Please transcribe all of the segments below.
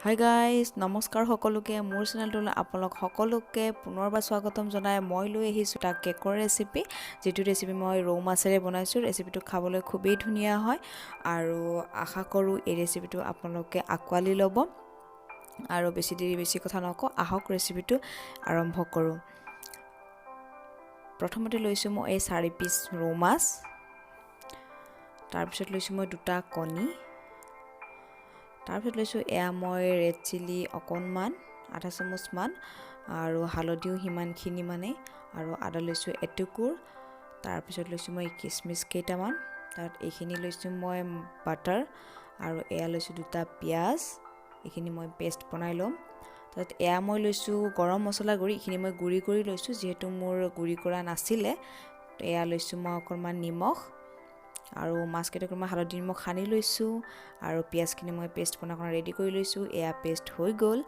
Hi guys, নমস্কাৰ সকলোকে। মোৰ চেনেলটোলৈ আপোনালোক সকলোকে পুনৰবাৰ স্বাগতম জনাই মই লৈ আহিছোঁ এটা কেকৰ ৰেচিপি, যিটো ৰেচিপি মই ৰৌ মাছেৰে বনাইছোঁ। ৰেচিপিটো খাবলৈ খুবেই ধুনীয়া হয় আৰু আশা কৰোঁ এই ৰেচিপিটো আপোনালোকে আঁকোৱালি ল'ব। আৰু বেছি কথা নকওঁ, আহক ৰেচিপিটো আৰম্ভ কৰোঁ। প্ৰথমতে লৈছোঁ মই এই 4 পিচ ৰৌ মাছ, তাৰপিছত লৈছোঁ মই 2টা কণী, তাৰপিছত লৈছোঁ এয়া মই ৰেড চিলি অকণমান আধা চামুচমান, আৰু হালধিও সিমানখিনি মানে, আৰু আদা লৈছোঁ এটুকুৰ, তাৰপিছত লৈছোঁ মই কিচমিচ কেইটামান, তাত এইখিনি লৈছোঁ মই বাটাৰ, আৰু এয়া লৈছোঁ 2টা পিঁয়াজ, এইখিনি মই পেষ্ট বনাই ল'ম। তাত এয়া মই লৈছোঁ গৰম মছলা গুড়ি, এইখিনি মই গুড়ি কৰি লৈছোঁ যিহেতু মোৰ গুড়ি কৰা নাছিলে। এয়া লৈছোঁ মই অকণমান নিমখ, আৰু মাছকেইটাক মই হালধি নিমখ সানি লৈছোঁ, আৰু পিঁয়াজখিনি মই পেষ্ট বনাই ৰেডি কৰি লৈছোঁ। এয়া পেষ্ট হৈ গ'ল,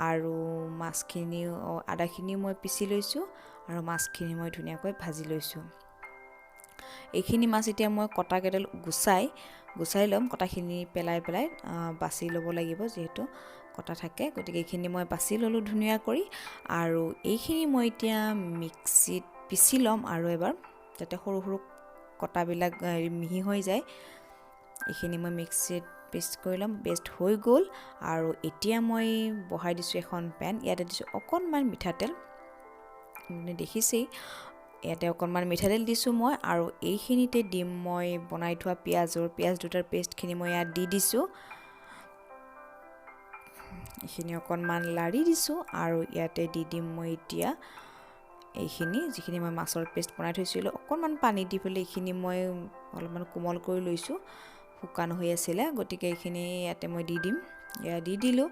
আৰু মাছখিনি আদাখিনিও মই পিচি লৈছোঁ, আৰু মাছখিনি মই ধুনীয়াকৈ ভাজি লৈছোঁ। এইখিনি মাছ এতিয়া মই কটাকেইডাল গুচাই ল'ম। কটাখিনি পেলাই বাছি ল'ব লাগিব, যিহেতু কটা থাকে, গতিকে এইখিনি মই বাছি ল'লোঁ ধুনীয়া কৰি। আৰু এইখিনি মই এতিয়া মিক্সিত পিচি ল'ম, আৰু এবাৰ যাতে সৰু সৰু কটাবিলাক মিহি হৈ যায়। এইখিনি মই মিক্সিত পেষ্ট কৰি ল'ম। পেষ্ট হৈ গ'ল, আৰু এতিয়া মই বহাই দিছোঁ এখন পেন। ইয়াতে দিছোঁ অকণমান মিঠাতেল, মানে দেখিছেই ইয়াতে অকণমান মিঠাতেল দিছোঁ মই, আৰু এইখিনিতে দিম মই বনাই থোৱা পিঁয়াজ 2টাৰ পেষ্টখিনি মই ইয়াত দি দিছোঁ। এইখিনি অকণমান লাৰি দিছোঁ, আৰু ইয়াতে দি দিম মই এতিয়া এইখিনি যিখিনি মই মাছৰ পেষ্ট বনাই থৈছিলোঁ। অকণমান পানী দি পেলাই এইখিনি মই অলপমান কোমল কৰি লৈছোঁ, শুকান হৈ আছিলে, গতিকে এইখিনি ইয়াতে মই দি দিম। এয়া দি দিলোঁ।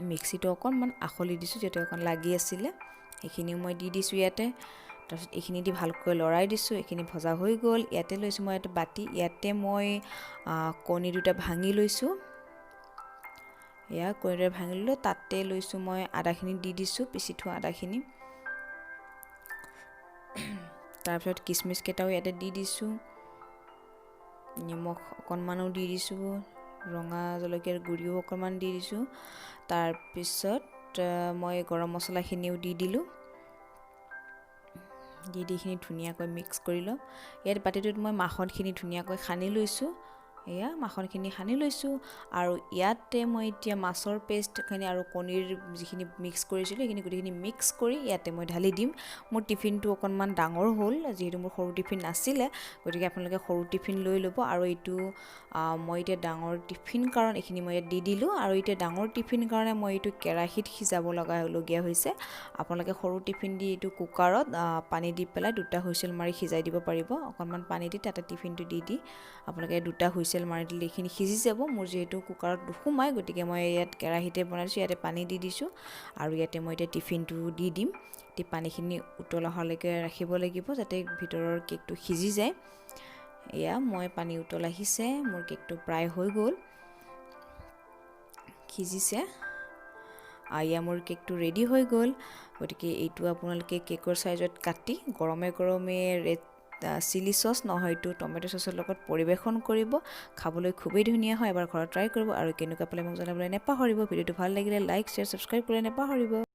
মিক্সিটো অকণমান আখলি দিছোঁ, যিহেতু অকণ লাগি আছিলে, সেইখিনিও মই দি দিছোঁ ইয়াতে। তাৰপিছত এইখিনি দি ভালকৈ লৰাই দিছোঁ। এইখিনি ভজা হৈ গ'ল। ইয়াতে লৈছোঁ মই এটা বাতি, ইয়াতে মই কণী 2টা ভাঙি লৈছোঁ। এয়া কণী 2টা ভাঙি ল'লোঁ। তাতে লৈছোঁ মই আদাখিনি দি দিছোঁ, পিচি থোৱা আদাখিনি। তাৰপিছত কিচমিচ কেইটাও ইয়াতে দি দিছোঁ, নিমখ অকণমানো দি দিছোঁ, ৰঙা জলকীয়াৰ গুড়িও অকণমান দি দিছোঁ। তাৰপিছত মই গৰম মছলাখিনিও দি দিলোঁ। দি এইখিনি ধুনীয়াকৈ মিক্স কৰি ল'ম। ইয়াত বাতিটোত মই মাখনখিনি ধুনীয়াকৈ সানি লৈছোঁ। এয়া মাখনখিনি সানি লৈছোঁ, আৰু ইয়াতে মই এতিয়া মাছৰ পেষ্টখিনি আৰু কণীৰ যিখিনি মিক্স কৰিছিলোঁ, সেইখিনি গোটেইখিনি মিক্স কৰি ইয়াতে মই ঢালি দিম। মোৰ টিফিনটো অকণমান ডাঙৰ হ'ল, যিহেতু মোৰ সৰু টিফিন নাছিলে, গতিকে আপোনালোকে সৰু টিফিন লৈ ল'ব। আৰু এইটো মই এতিয়া ডাঙৰ টিফিন কাৰণ এইখিনি মই ইয়াত দি দিলোঁ, আৰু এতিয়া ডাঙৰ টিফিন কাৰণে মই এইটো কেৰাহীত সিজাবলগীয়া হৈছে। আপোনালোকে সৰু টিফিন দি এইটো কুকাৰত পানী দি পেলাই 2টা হুইচেল মাৰি সিজাই দিব পাৰিব। অকণমান পানী দি তাতে টিফিনটো দি আপোনালোকে 2টা হুইচেল মাৰি দিলে এইখিনি সিজি যাব। মোৰ যিহেতু কুকাৰত নোসোমায়, গতিকে মই ইয়াত কেৰাহীতে বনাইছোঁ। ইয়াতে পানী দি দিছোঁ, আৰু ইয়াতে মই এতিয়া টিফিনটো দি দিম। পানীখিনি উতল অহালৈকে ৰাখিব লাগিব, যাতে ভিতৰৰ কেকটো সিজি যায়। এয়া মই পানী উতল আহিছে, মোৰ কেকটো প্ৰায় হৈ গ'ল, সিজিছে। এয়া মোৰ কেকটো ৰেডি হৈ গ'ল। গতিকে এইটো আপোনালোকে কেকৰ চাইজত কাটি গৰমে ৰেড চিলি চচ নহয়তো টমেটো চচৰ লগত পৰিৱেশন কৰিব। খাবলৈ খুবেই ধুনীয়া হয়। এবাৰ ঘৰত ট্ৰাই কৰিব, আৰু কেনেকুৱা পালে মোক জনাবলৈ নাপাহৰিব। ভিডিঅ'টো ভাল লাগিলে লাইক, শ্বেয়াৰ, ছাবস্ক্ৰাইব কৰিবলৈ নাপাহৰিব।